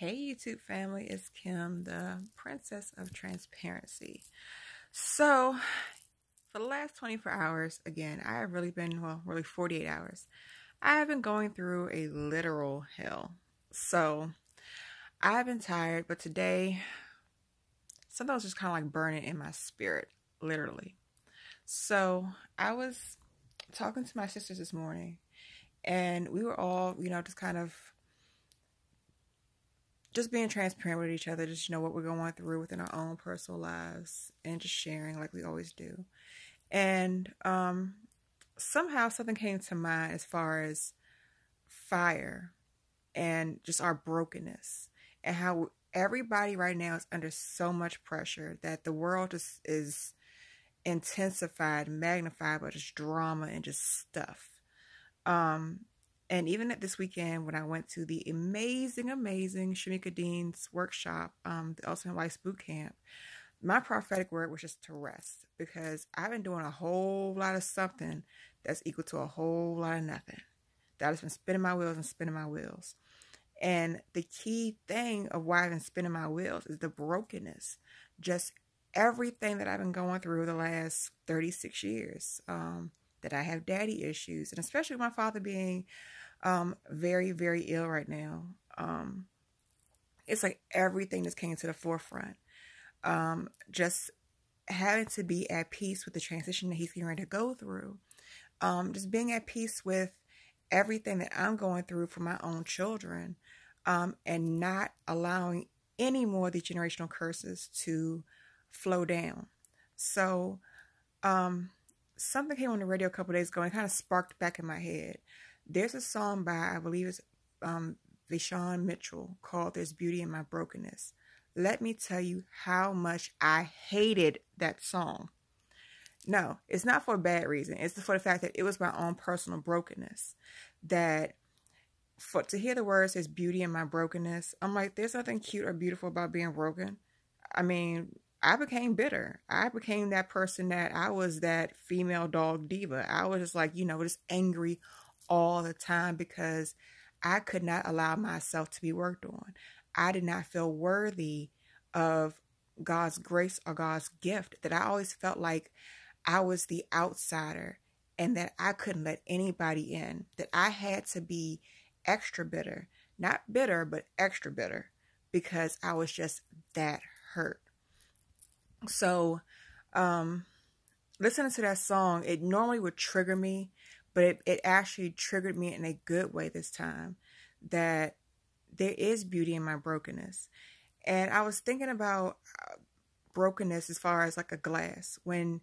Hey YouTube family, it's Kim, the princess of transparency. So, for the last 24 hours, again, I have really been, well, really 48 hours, I have been going through a literal hell. So, I've been tired, but today, something was just kind of like burning in my spirit, literally. So, I was talking to my sisters this morning, and we were all, just kind of just being transparent with each other, just, what we're going through within our own personal lives and just sharing like we always do. And somehow something came to mind as far as fire and just our brokenness and how everybody right now is under so much pressure that the world just is intensified, magnified by just drama and just stuff. And even at this weekend, when I went to the amazing Shamika Dean's workshop, the Ultimate Wife's Boot Camp, my prophetic word was just to rest, because I've been doing a whole lot of something that's equal to a whole lot of nothing. That I've been spinning my wheels and spinning my wheels. And the key thing of why I've been spinning my wheels is the brokenness. Just everything that I've been going through the last 36 years. That I have daddy issues, and especially my father being very, very ill right now. It's like everything just came to the forefront. Just having to be at peace with the transition that he's getting ready to go through. Just being at peace with everything that I'm going through for my own children, and not allowing any more of these generational curses to flow down. So, something came on the radio a couple days ago and kind of sparked back in my head. There's a song by, I believe it's Vashon Mitchell, called There's Beauty in My Brokenness. Let me tell you how much I hated that song. No, it's not for a bad reason. It's for the fact that it was my own personal brokenness. That to hear the words, there's beauty in my brokenness, I'm like, there's nothing cute or beautiful about being broken. I mean, I became bitter. I became that person that I was that female dog diva. I was just like, just angry all the time because I could not allow myself to be worked on. I did not feel worthy of God's grace or God's gift. That I always felt like I was the outsider and that I couldn't let anybody in. That I had to be extra bitter. Not bitter, but extra bitter, because I was just that hurt. So, listening to that song, it normally would trigger me, but it actually triggered me in a good way this time, that there is beauty in my brokenness. And I was thinking about brokenness as far as like a glass. When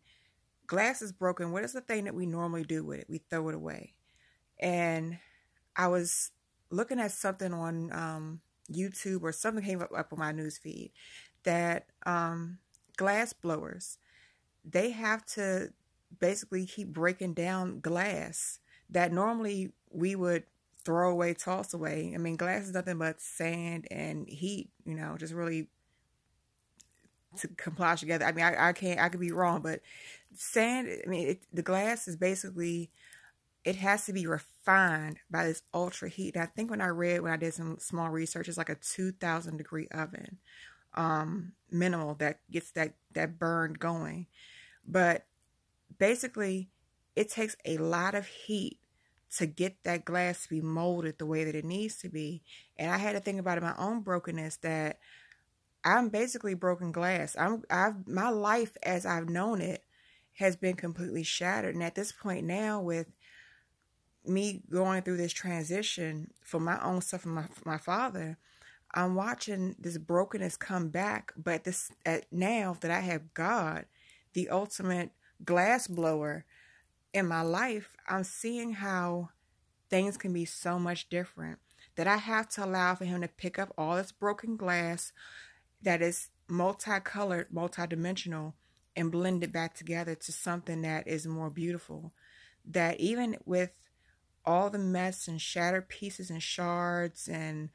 glass is broken, what is the thing that we normally do with it? We throw it away. And I was looking at something on YouTube, or something came up on my news feed, that glass blowers, they have to basically keep breaking down glass that normally we would throw away, toss away. I mean, glass is nothing but sand and heat, just really to comply together. I mean, I could be wrong, but sand, I mean, the glass is basically, it has to be refined by this ultra heat. And I think when I did some small research, it's like a 2,000 degree oven. Minimal that gets that burn going. But basically, it takes a lot of heat to get that glass to be molded the way that it needs to be. And I had to think about in my own brokenness that I'm basically broken glass. My life as I've known it has been completely shattered. And at this point now, with me going through this transition for my own stuff from my father, I'm watching this brokenness come back. But now that I have God, the ultimate glass blower in my life, I'm seeing how things can be so much different. That I have to allow for him to pick up all this broken glass that is multicolored, multidimensional, and blend it back together to something that is more beautiful. That even with all the mess and shattered pieces and shards and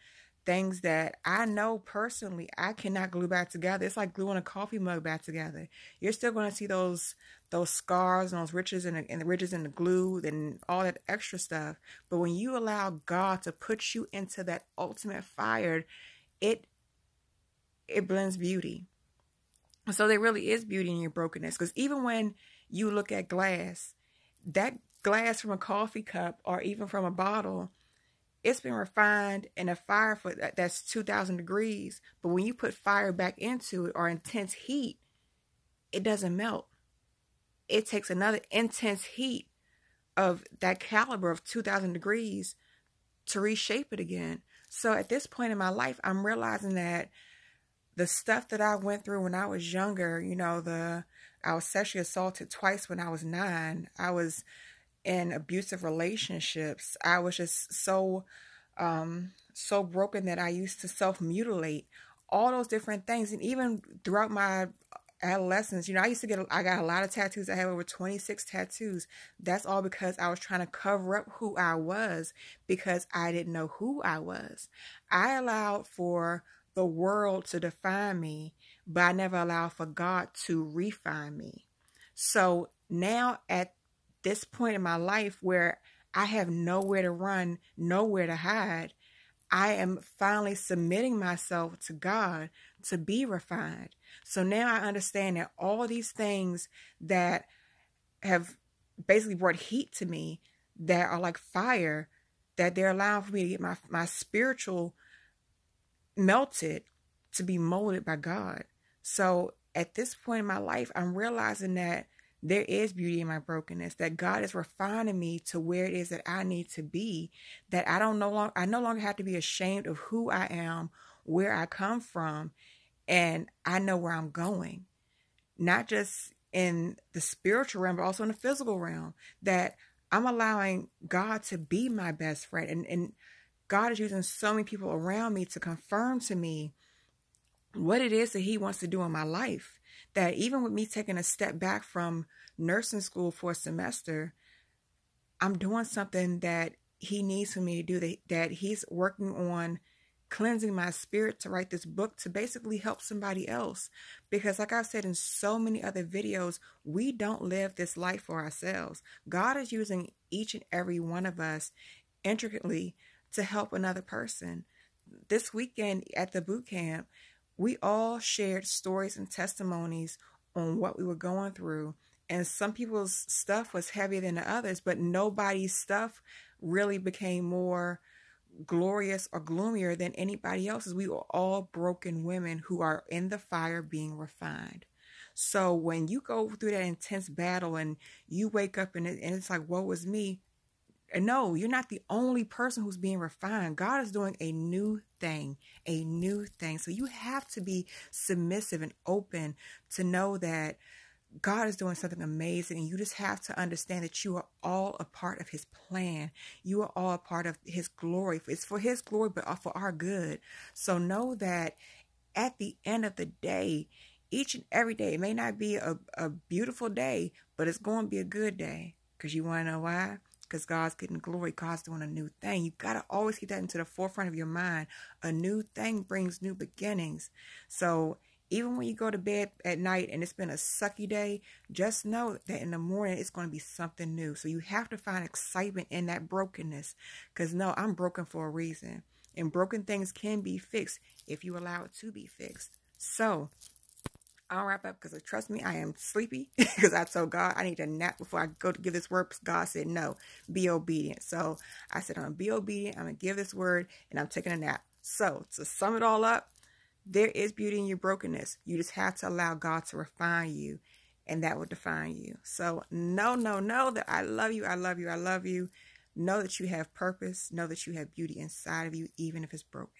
things that I know personally I cannot glue back together. It's like gluing a coffee mug back together. You're still going to see those scars and those ridges and the ridges in the glue and all that extra stuff. But when you allow God to put you into that ultimate fire, it blends beauty. So there really is beauty in your brokenness, because even when you look at glass, that glass from a coffee cup or even from a bottle, it's been refined in a fire for that's 2,000 degrees. But when you put fire back into it or intense heat, it doesn't melt. It takes another intense heat of that caliber of 2,000 degrees to reshape it again. So at this point in my life, I'm realizing that the stuff that I went through when I was younger, you know, I was sexually assaulted twice when I was 9. I was in abusive relationships. I was just so broken that I used to self-mutilate. All those different things. And even throughout my adolescence, you know, I got a lot of tattoos. I have over 26 tattoos. That's all because I was trying to cover up who I was, because I didn't know who I was. I allowed for the world to define me, but I never allowed for God to refine me. So now at this point in my life where I have nowhere to run, nowhere to hide, I am finally submitting myself to God to be refined. So now I understand that all these things that have basically brought heat to me, that are like fire, that they're allowing for me to get my spiritual melted to be molded by God. So at this point in my life, I'm realizing that there is beauty in my brokenness, that God is refining me to where it is that I need to be, that I no longer have to be ashamed of who I am, where I come from, and I know where I'm going. Not just in the spiritual realm, but also in the physical realm, that I'm allowing God to be my best friend. And God is using so many people around me to confirm to me what it is that he wants to do in my life. That even with me taking a step back from nursing school for a semester, I'm doing something that he needs for me to do, that he's working on cleansing my spirit to write this book to basically help somebody else. Because like I've said in so many other videos, we don't live this life for ourselves. God is using each and every one of us intricately to help another person. This weekend at the boot camp, we all shared stories and testimonies on what we were going through. And some people's stuff was heavier than the others, but nobody's stuff really became more glorious or gloomier than anybody else's. We were all broken women who are in the fire being refined. So when you go through that intense battle and you wake up and it's like, woe is me. No, you're not the only person who's being refined. God is doing a new thing, a new thing. So you have to be submissive and open to know that God is doing something amazing, and you just have to understand that you are all a part of his plan. You are all a part of his glory. It's for his glory, but for our good. So know that at the end of the day, each and every day, it may not be a beautiful day, but it's going to be a good day. Because you want to know why? Because God's getting glory. God's doing a new thing. You got to always keep that into the forefront of your mind. A new thing brings new beginnings. So even when you go to bed at night and it's been a sucky day, just know that in the morning it's going to be something new. So you have to find excitement in that brokenness. Because no, I'm broken for a reason. And broken things can be fixed if you allow it to be fixed. So I'll wrap up, because trust me, I am sleepy, because I told God I need a nap before I go to give this word. God said, no, be obedient. So I said, I'm going to be obedient. I'm going to give this word, and I'm taking a nap. So to sum it all up, there is beauty in your brokenness. You just have to allow God to refine you, and that will define you. So know that I love you. I love you. I love you. Know that you have purpose. Know that you have beauty inside of you, even if it's broken.